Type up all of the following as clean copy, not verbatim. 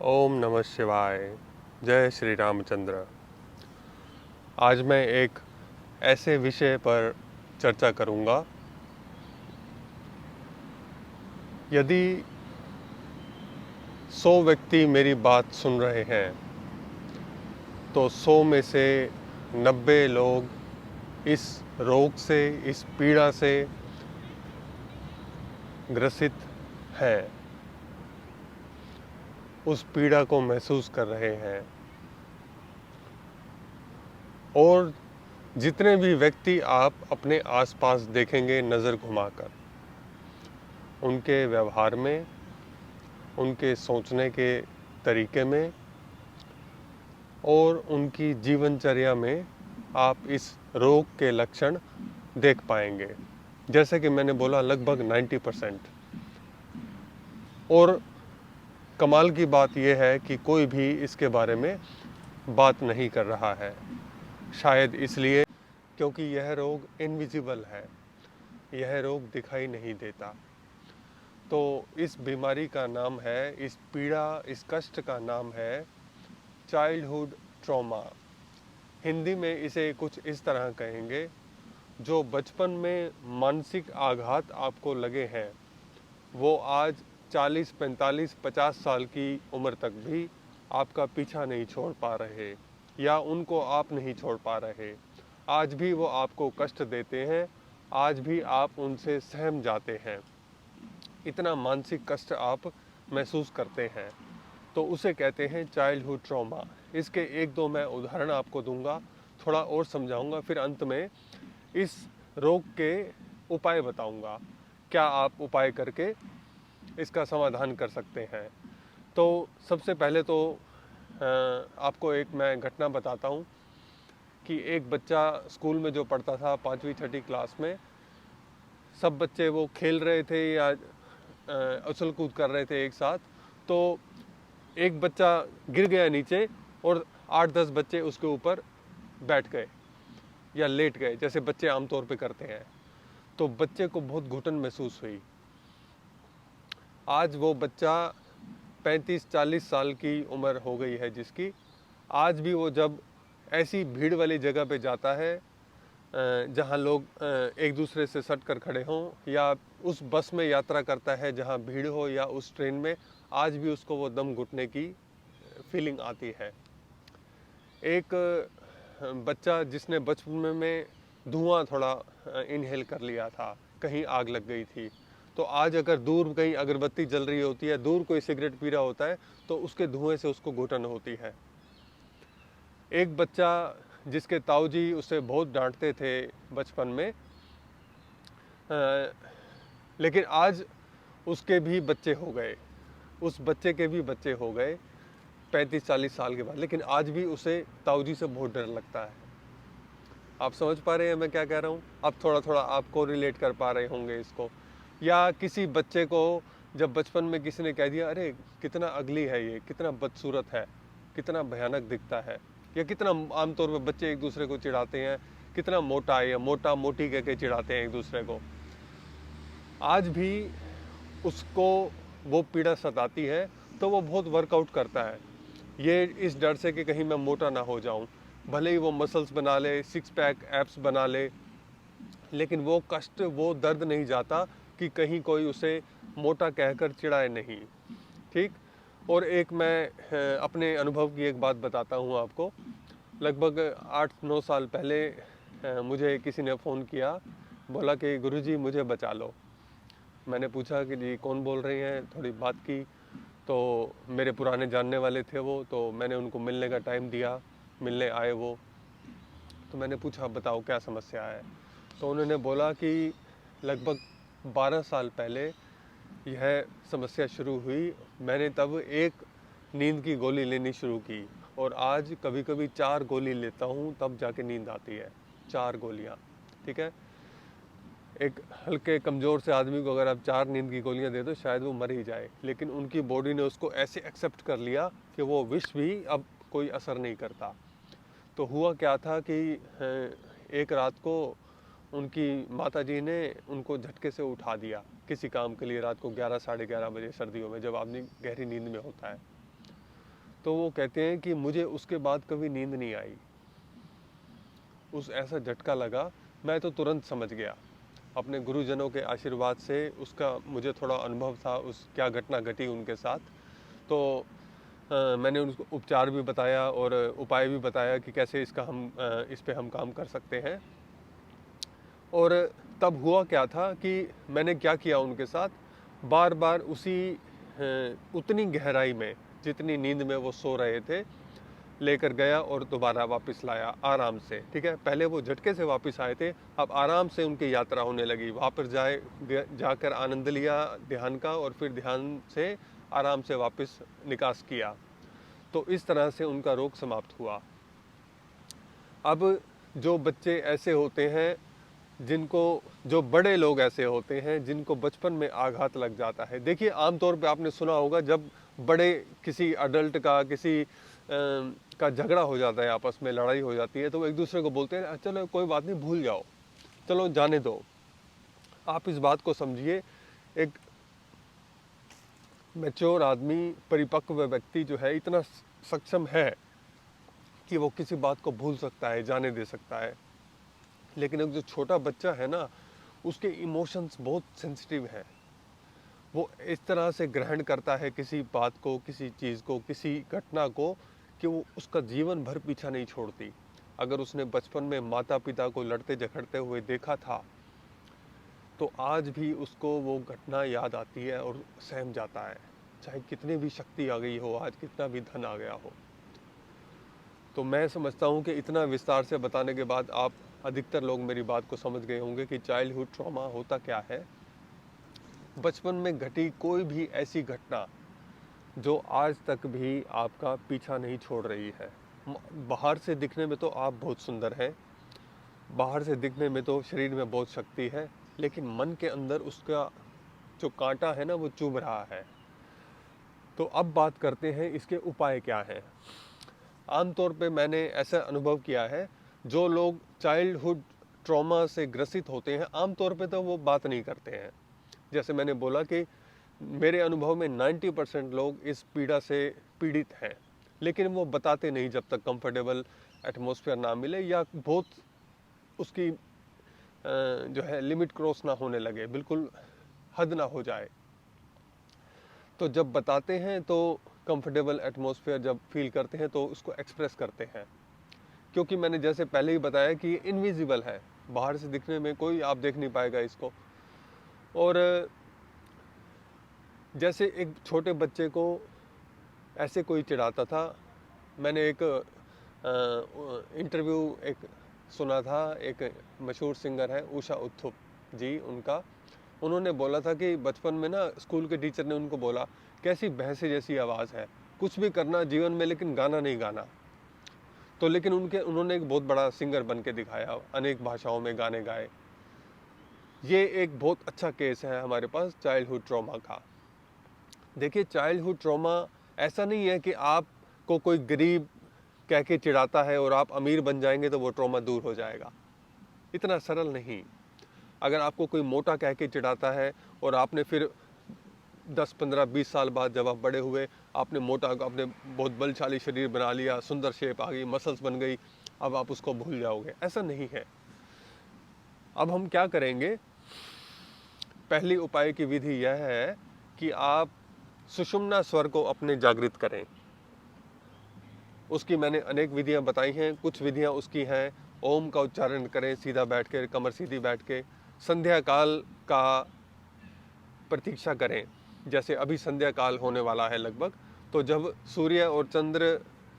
ओम नमः शिवाय। जय श्री रामचंद्र। आज मैं एक ऐसे विषय पर चर्चा करूंगा। यदि 100 व्यक्ति मेरी बात सुन रहे हैं तो 100 में से 90 लोग इस रोग से, इस पीड़ा से ग्रसित हैं, उस पीड़ा को महसूस कर रहे हैं। और जितने भी व्यक्ति आप अपने आसपास देखेंगे नज़र घुमाकर, उनके व्यवहार में, उनके सोचने के तरीके में और उनकी जीवनचर्या में आप इस रोग के लक्षण देख पाएंगे। जैसे कि मैंने बोला, लगभग 90%। और कमाल की बात यह है कि कोई भी इसके बारे में बात नहीं कर रहा है। शायद इसलिए क्योंकि यह रोग इनविजिबल है, यह रोग दिखाई नहीं देता। तो इस बीमारी का नाम है, इस पीड़ा, इस कष्ट का नाम है चाइल्डहुड ट्रॉमा। हिंदी में इसे कुछ इस तरह कहेंगे, जो बचपन में मानसिक आघात आपको लगे हैं, वो आज 40, 45, 50 साल की उम्र तक भी आपका पीछा नहीं छोड़ पा रहे, या उनको आप नहीं छोड़ पा रहे। आज भी वो आपको कष्ट देते हैं, आज भी आप उनसे सहम जाते हैं। इतना मानसिक कष्ट आप महसूस करते हैं, तो उसे कहते हैं चाइल्डहुड ट्रॉमा। इसके एक दो मैं उदाहरण आपको दूंगा, थोड़ा और समझाऊंगा, फिर अंत में इस रोग के उपाय बताऊंगा, क्या आप उपाय करके इसका समाधान कर सकते हैं। तो सबसे पहले तो आपको एक मैं घटना बताता हूँ कि एक बच्चा स्कूल में जो पढ़ता था 5वीं 6ठी क्लास में, सब बच्चे वो खेल रहे थे या उछल कूद कर रहे थे एक साथ। तो एक बच्चा गिर गया नीचे और 8-10 बच्चे उसके ऊपर बैठ गए या लेट गए, जैसे बच्चे आमतौर पे करते हैं। तो बच्चे को बहुत घुटन महसूस हुई। आज वो बच्चा 35-40 साल की उम्र हो गई है जिसकी, आज भी वो जब ऐसी भीड़ वाली जगह पे जाता है जहाँ लोग एक दूसरे से सट कर खड़े हों, या उस बस में यात्रा करता है जहाँ भीड़ हो, या उस ट्रेन में, आज भी उसको वो दम घुटने की फीलिंग आती है। एक बच्चा जिसने बचपन में धुआं थोड़ा इनहेल कर लिया था, कहीं आग लग गई थी, तो आज अगर दूर कहीं अगरबत्ती जल रही होती है, दूर कोई सिगरेट पी रहा होता है, तो उसके धुएं से उसको घुटन होती है। एक बच्चा जिसके ताऊजी उसे बहुत डांटते थे बचपन में, लेकिन आज उसके भी बच्चे हो गए, उस बच्चे के भी बच्चे हो गए 35-40 साल के बाद, लेकिन आज भी उसे ताऊजी से बहुत डर लगता है। आप समझ पा रहे हैं मैं क्या कह रहा हूँ? अब थोड़ा थोड़ा आपको रिलेट कर पा रहे होंगे इसको। या किसी बच्चे को जब बचपन में किसी ने कह दिया, अरे कितना अगली है ये, कितना बदसूरत है, कितना भयानक दिखता है, या कितना, आमतौर पर बच्चे एक दूसरे को चिढ़ाते हैं, कितना मोटा है, या मोटा मोटी कह के चिढ़ाते हैं एक दूसरे को। आज भी उसको वो पीड़ा सताती है, तो वो बहुत वर्कआउट करता है, ये इस डर से कि कहीं मैं मोटा ना हो जाऊं। भले ही वो मसल्स बना ले, 6 पैक एब्स बना ले, लेकिन वो कष्ट, वो दर्द नहीं जाता कि कहीं कोई उसे मोटा कहकर चिढ़ाए नहीं। ठीक। और एक मैं अपने अनुभव की एक बात बताता हूँ आपको। लगभग 8-9 साल पहले मुझे किसी ने फ़ोन किया, बोला कि गुरुजी मुझे बचा लो। मैंने पूछा कि जी कौन बोल रही हैं, थोड़ी बात की, तो मेरे पुराने जानने वाले थे वो, तो मैंने उनको मिलने का टाइम दिया, मिलने आए वो। तो मैंने पूछा बताओ क्या समस्या है। तो उन्होंने बोला कि लगभग 12 साल पहले यह समस्या शुरू हुई, मैंने तब एक नींद की गोली लेनी शुरू की, और आज कभी कभी 4 गोली लेता हूँ तब जाके नींद आती है। 4 गोलियाँ, ठीक है। एक हल्के कमज़ोर से आदमी को अगर आप 4 नींद की गोलियां दे दो, शायद वो मर ही जाए, लेकिन उनकी बॉडी ने उसको ऐसे एक्सेप्ट कर लिया कि वो विष भी अब कोई असर नहीं करता। तो हुआ क्या था कि एक रात को उनकी माताजी ने उनको झटके से उठा दिया किसी काम के लिए, रात को 11 साढ़े 11 बजे, सर्दियों में जब आदमी गहरी नींद में होता है। तो वो कहते हैं कि मुझे उसके बाद कभी नींद नहीं आई। उस ऐसा झटका लगा, मैं तो तुरंत समझ गया। अपने गुरुजनों के आशीर्वाद से उसका मुझे थोड़ा अनुभव था, उस क्या घटना घटी उनके साथ। तो मैंने उनको उपचार भी बताया और उपाय भी बताया कि कैसे इस पे हम काम कर सकते हैं। और तब हुआ क्या था कि मैंने क्या किया उनके साथ, बार बार उतनी गहराई में जितनी नींद में वो सो रहे थे लेकर गया और दोबारा वापस लाया आराम से। ठीक है, पहले वो झटके से वापस आए थे, अब आराम से उनकी यात्रा होने लगी। वहाँ पर जाकर आनंद लिया ध्यान का और फिर ध्यान से आराम से वापस निकास किया। तो इस तरह से उनका रोग समाप्त हुआ। अब जो बच्चे ऐसे होते हैं जो बड़े लोग ऐसे होते हैं जिनको बचपन में आघात लग जाता है। देखिए, आमतौर पे आपने सुना होगा, जब बड़े किसी अडल्ट का का झगड़ा हो जाता है, आपस में लड़ाई हो जाती है, तो वो एक दूसरे को बोलते हैं चलो कोई बात नहीं, भूल जाओ, चलो जाने दो। आप इस बात को समझिए, एक मैच्योर आदमी, परिपक्व व्यक्ति जो है, इतना सक्षम है कि वो किसी बात को भूल सकता है, जाने दे सकता है। लेकिन एक जो छोटा बच्चा है ना, उसके इमोशंस बहुत सेंसिटिव हैं। वो इस तरह से ग्रहण करता है किसी बात को, किसी चीज़ को, किसी घटना को, कि वो उसका जीवन भर पीछा नहीं छोड़ती। अगर उसने बचपन में माता पिता को लड़ते झगड़ते हुए देखा था, तो आज भी उसको वो घटना याद आती है और सहम जाता है, चाहे कितनी भी शक्ति आ गई हो, आज कितना भी धन आ गया हो। तो मैं समझता हूँ कि इतना विस्तार से बताने के बाद आप अधिकतर लोग मेरी बात को समझ गए होंगे कि चाइल्डहुड ट्रॉमा होता क्या है। बचपन में घटी कोई भी ऐसी घटना जो आज तक भी आपका पीछा नहीं छोड़ रही है। बाहर से दिखने में तो आप बहुत सुंदर हैं, बाहर से दिखने में तो शरीर में बहुत शक्ति है, लेकिन मन के अंदर उसका जो कांटा है ना, वो चुभ रहा है। तो अब बात करते हैं इसके उपाय क्या हैं। आमतौर पे मैंने ऐसा अनुभव किया है, जो लोग चाइल्डहुड ट्रॉमा से ग्रसित होते हैं, आमतौर पे तो वो बात नहीं करते हैं। जैसे मैंने बोला कि मेरे अनुभव में 90% लोग इस पीड़ा से पीड़ित हैं, लेकिन वो बताते नहीं जब तक कंफर्टेबल एटमॉस्फेयर ना मिले या बहुत उसकी जो है लिमिट क्रॉस ना होने लगे, बिल्कुल हद ना हो जाए। तो जब बताते हैं तो कंफर्टेबल एटमॉस्फेयर जब फील करते हैं तो उसको एक्सप्रेस करते हैं। क्योंकि मैंने जैसे पहले ही बताया कि ये इनविजिबल है, बाहर से दिखने में कोई आप देख नहीं पाएगा इसको। और जैसे एक छोटे बच्चे को ऐसे कोई चिढ़ाता था, मैंने एक इंटरव्यू सुना था, एक मशहूर सिंगर है उषा उत्थुप जी, उन्होंने बोला था कि बचपन में ना स्कूल के टीचर ने उनको बोला, कैसी भैंसे जैसी आवाज़ है, कुछ भी करना जीवन में लेकिन गाना नहीं गाना। तो लेकिन उन्होंने एक बहुत बड़ा सिंगर बन के दिखाया, अनेक भाषाओं में गाने गाए। ये एक बहुत अच्छा केस है हमारे पास चाइल्डहुड ट्रॉमा का। देखिए, चाइल्डहुड ट्रॉमा ऐसा नहीं है कि आपको कोई गरीब कह के चिढ़ाता है और आप अमीर बन जाएंगे तो वो ट्रॉमा दूर हो जाएगा, इतना सरल नहीं। अगर आपको कोई मोटा कह के चिढ़ाता है और आपने फिर 10, 15, 20 साल बाद जब आप बड़े हुए, आपने बहुत बलशाली शरीर बना लिया, सुंदर शेप आ गई, मसल्स बन गई, अब आप उसको भूल जाओगे, ऐसा नहीं है। अब हम क्या करेंगे, पहली उपाय की विधि यह है कि आप सुषुम्ना स्वर को अपने जागृत करें। उसकी मैंने अनेक विधियां बताई हैं। कुछ विधियां उसकी हैं, ओम का उच्चारण करें सीधा बैठ के, कमर सीधी बैठ के, संध्या काल का प्रतीक्षा करें। जैसे अभी संध्या काल होने वाला है लगभग, तो जब सूर्य और चंद्र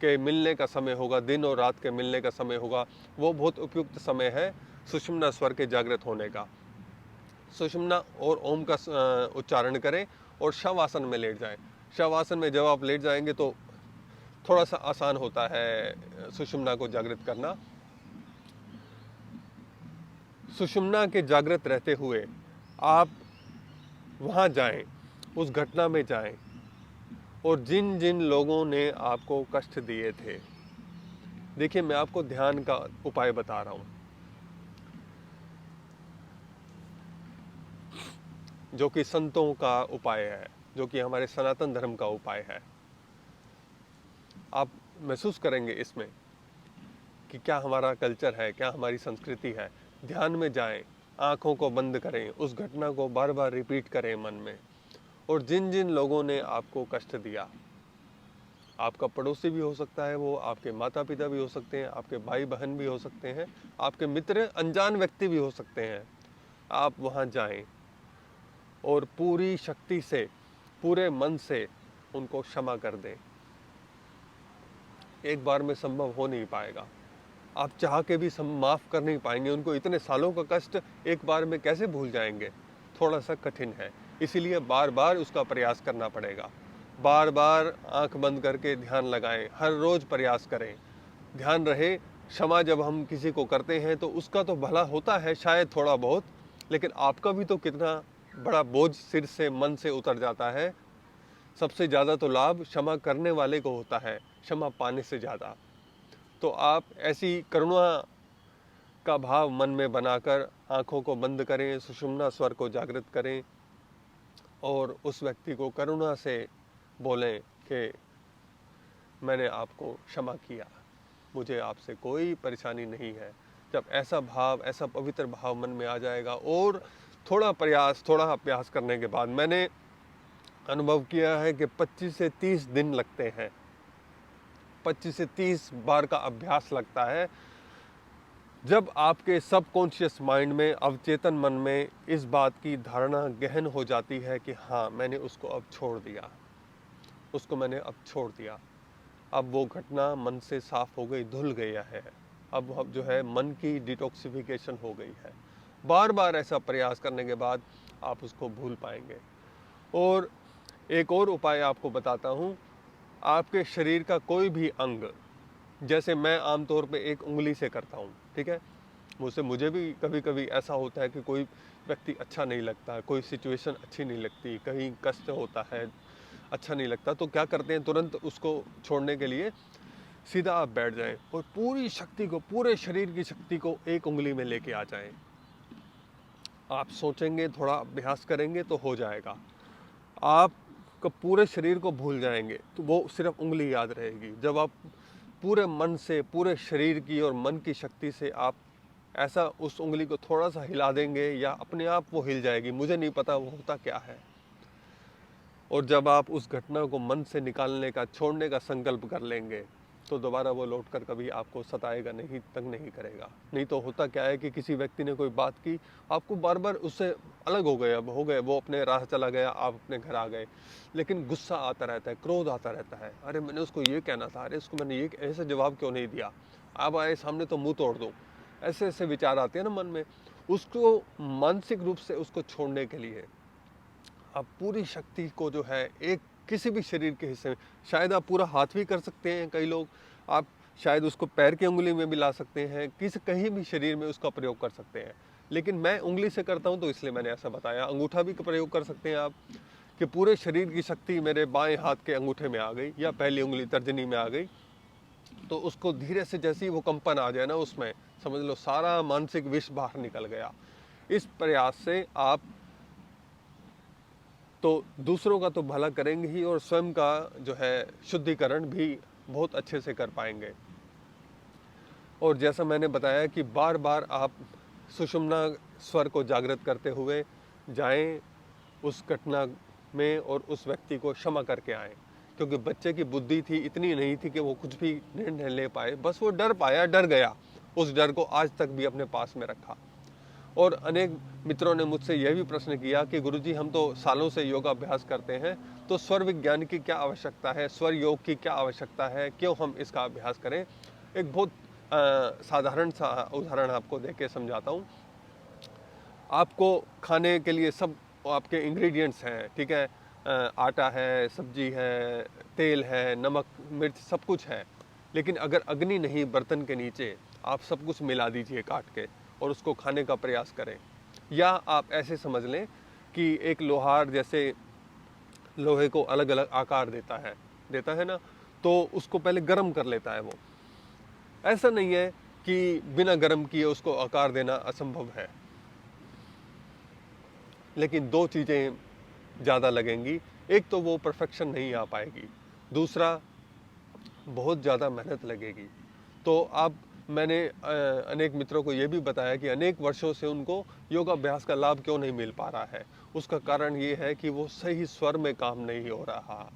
के मिलने का समय होगा, दिन और रात के मिलने का समय होगा, वो बहुत उपयुक्त समय है सुषुम्ना स्वर के जागृत होने का। सुषुम्ना और ओम का उच्चारण करें और शव आसन में लेट जाएं। शव आसन में जब आप लेट जाएंगे तो थोड़ा सा आसान होता है सुषुम्ना को जागृत करना। सुषुम्ना के जागृत रहते हुए आप वहाँ जाएं, उस घटना में जाएं, और जिन जिन लोगों ने आपको कष्ट दिए थे, देखिए मैं आपको ध्यान का उपाय बता रहा हूँ, जो कि संतों का उपाय है, जो कि हमारे सनातन धर्म का उपाय है। आप महसूस करेंगे इसमें कि क्या हमारा कल्चर है, क्या हमारी संस्कृति है। ध्यान में जाएं, आँखों को बंद करें, उस घटना को बार बार रिपीट करें मन में। और जिन जिन लोगों ने आपको कष्ट दिया, आपका पड़ोसी भी हो सकता है, वो आपके माता पिता भी हो सकते हैं, आपके भाई बहन भी हो सकते हैं, आपके मित्र, अनजान व्यक्ति भी हो सकते हैं, आप वहाँ जाएं और पूरी शक्ति से, पूरे मन से उनको क्षमा कर दें। एक बार में संभव हो नहीं पाएगा, आप चाह के भी माफ़ कर नहीं पाएंगे उनको। इतने सालों का कष्ट एक बार में कैसे भूल जाएंगे, थोड़ा सा कठिन है। इसीलिए बार बार उसका प्रयास करना पड़ेगा। बार बार आंख बंद करके ध्यान लगाएं, हर रोज़ प्रयास करें। ध्यान रहे, क्षमा जब हम किसी को करते हैं तो उसका तो भला होता है शायद थोड़ा बहुत, लेकिन आपका भी तो कितना बड़ा बोझ सिर से, मन से उतर जाता है। सबसे ज़्यादा तो लाभ क्षमा करने वाले को होता है, क्षमा पाने से ज़्यादा। तो आप ऐसी करुणा का भाव मन में बनाकर आंखों को बंद करें, सुषुम्ना स्वर को जागृत करें और उस व्यक्ति को करुणा से बोलें कि मैंने आपको क्षमा किया, मुझे आपसे कोई परेशानी नहीं है। जब ऐसा भाव, ऐसा पवित्र भाव मन में आ जाएगा और थोड़ा प्रयास, थोड़ा अभ्यास करने के बाद, मैंने अनुभव किया है कि 25 से 30 दिन लगते हैं, 25 से 30 बार का अभ्यास लगता है। जब आपके सबकॉन्शियस माइंड में, अवचेतन मन में इस बात की धारणा गहन हो जाती है कि हाँ, मैंने उसको अब छोड़ दिया, उसको मैंने अब छोड़ दिया, अब वो घटना मन से साफ हो गई, धुल गया है, अब जो है मन की डिटॉक्सिफिकेशन हो गई है। बार बार ऐसा प्रयास करने के बाद आप उसको भूल पाएंगे। और एक और उपाय आपको बताता हूँ, आपके शरीर का कोई भी अंग, जैसे मैं आमतौर पे एक उंगली से करता हूँ, ठीक है, मुझे भी कभी कभी ऐसा होता है कि कोई व्यक्ति अच्छा नहीं लगता, कोई सिचुएशन अच्छी नहीं लगती, कहीं कष्ट होता है, अच्छा नहीं लगता, तो क्या करते हैं, तुरंत उसको छोड़ने के लिए सीधा आप बैठ जाएं और पूरी शक्ति को, पूरे शरीर की शक्ति को एक उंगली में लेके आ जाएं। आप सोचेंगे, थोड़ा अभ्यास करेंगे तो हो जाएगा। आप पूरे शरीर को भूल जाएंगे तो वो सिर्फ उंगली याद रहेगी। जब आप पूरे मन से, पूरे शरीर की और मन की शक्ति से आप ऐसा उस उंगली को थोड़ा सा हिला देंगे, या अपने आप वो हिल जाएगी, मुझे नहीं पता वो होता क्या है। और जब आप उस घटना को मन से निकालने का, छोड़ने का संकल्प कर लेंगे, तो दोबारा वो लौट कर कभी आपको सताएगा नहीं, तंग नहीं करेगा। नहीं तो होता क्या है कि किसी व्यक्ति ने कोई बात की, आपको बार बार उससे अलग हो गए, वो अपने राह चला गया, आप अपने घर आ गए, लेकिन गुस्सा आता रहता है, क्रोध आता रहता है, अरे मैंने उसको ये कहना था, अरे उसको मैंने ये ऐसे जवाब क्यों नहीं दिया, अब आए सामने तो मुंह तोड़ दूँ। ऐसे ऐसे विचार आते हैं ना मन में। उसको मानसिक रूप से उसको छोड़ने के लिए आप पूरी शक्ति को जो है, एक किसी भी शरीर के हिस्से में, शायद आप पूरा हाथ भी कर सकते हैं, कई लोग, आप शायद उसको पैर की उंगली में भी ला सकते हैं, कहीं भी शरीर में उसका प्रयोग कर सकते हैं। लेकिन मैं उंगली से करता हूं तो इसलिए मैंने ऐसा बताया। अंगूठा भी प्रयोग कर सकते हैं आप, कि पूरे शरीर की शक्ति मेरे बाएं हाथ के अंगूठे में आ गई या पहली उंगली तर्जनी में आ गई, तो उसको धीरे से, जैसे ही वो कंपन आ जाए ना, उसमें समझ लो सारा मानसिक विष बाहर निकल गया। इस प्रयास से आप तो दूसरों का तो भला करेंगे ही, और स्वयं का जो है शुद्धिकरण भी बहुत अच्छे से कर पाएंगे। और जैसा मैंने बताया कि बार बार आप सुषुम्ना स्वर को जागृत करते हुए जाएं उस घटना में और उस व्यक्ति को क्षमा करके आएं। क्योंकि बच्चे की बुद्धि थी, इतनी नहीं थी कि वो कुछ भी निर्णय ले पाए, बस वो डर पाया, डर गया। उस डर को आज तक भी अपने पास में रखा। और अनेक मित्रों ने मुझसे यह भी प्रश्न किया कि गुरुजी, हम तो सालों से योगा अभ्यास करते हैं, तो स्वर विज्ञान की क्या आवश्यकता है, स्वर योग की क्या आवश्यकता है, क्यों हम इसका अभ्यास करें। एक बहुत साधारण सा उदाहरण आपको देके समझाता हूँ। आपको खाने के लिए सब आपके इंग्रेडिएंट्स हैं, ठीक है, आटा है, सब्जी है, तेल है, नमक मिर्च सब कुछ है, लेकिन अगर अग्नि नहीं बर्तन के नीचे, आप सब कुछ मिला दीजिए काट के और उसको खाने का प्रयास करें। या आप ऐसे समझ लें कि एक लोहार जैसे लोहे को अलग अलग आकार देता है ना, तो उसको पहले गर्म कर लेता है वो। ऐसा नहीं है कि बिना गर्म किए उसको आकार देना असंभव है, लेकिन दो चीज़ें ज़्यादा लगेंगी। एक तो वो परफेक्शन नहीं आ पाएगी, दूसरा बहुत ज़्यादा मेहनत लगेगी। तो अब मैंने अनेक मित्रों को ये भी बताया कि अनेक वर्षों से उनको योगाभ्यास का लाभ क्यों नहीं मिल पा रहा है। उसका कारण ये है कि वो सही स्वर में काम नहीं हो रहा।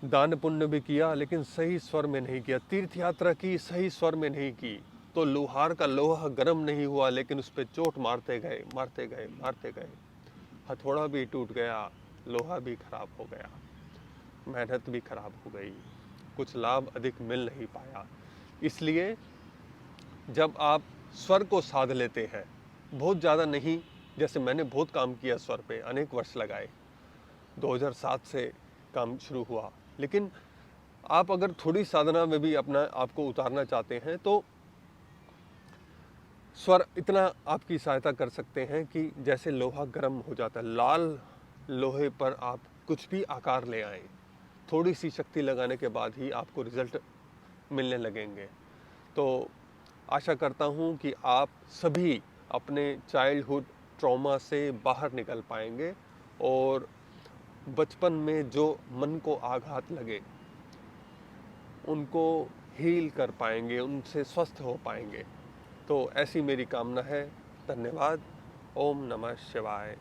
दान पुण्य भी किया लेकिन सही स्वर में नहीं किया, तीर्थ यात्रा की सही स्वर में नहीं की, तो लोहार का लोहा गर्म नहीं हुआ लेकिन उस पर चोट मारते गए मारते गए मारते गए, हथौड़ा भी टूट गया, लोहा भी खराब हो गया, मेहनत भी खराब हो गई, कुछ लाभ अधिक मिल नहीं पाया। इसलिए जब आप स्वर को साध लेते हैं, बहुत ज़्यादा नहीं, जैसे मैंने बहुत काम किया स्वर पे, अनेक वर्ष लगाए, 2007 से काम शुरू हुआ, लेकिन आप अगर थोड़ी साधना में भी अपना आपको उतारना चाहते हैं तो स्वर इतना आपकी सहायता कर सकते हैं कि जैसे लोहा गर्म हो जाता है, लाल लोहे पर आप कुछ भी आकार ले आएं, थोड़ी सी शक्ति लगाने के बाद ही आपको रिजल्ट मिलने लगेंगे। तो आशा करता हूँ कि आप सभी अपने चाइल्डहुड ट्रॉमा से बाहर निकल पाएंगे और बचपन में जो मन को आघात लगे उनको हील कर पाएंगे, उनसे स्वस्थ हो पाएंगे। तो ऐसी मेरी कामना है। धन्यवाद। ओम नमः शिवाय।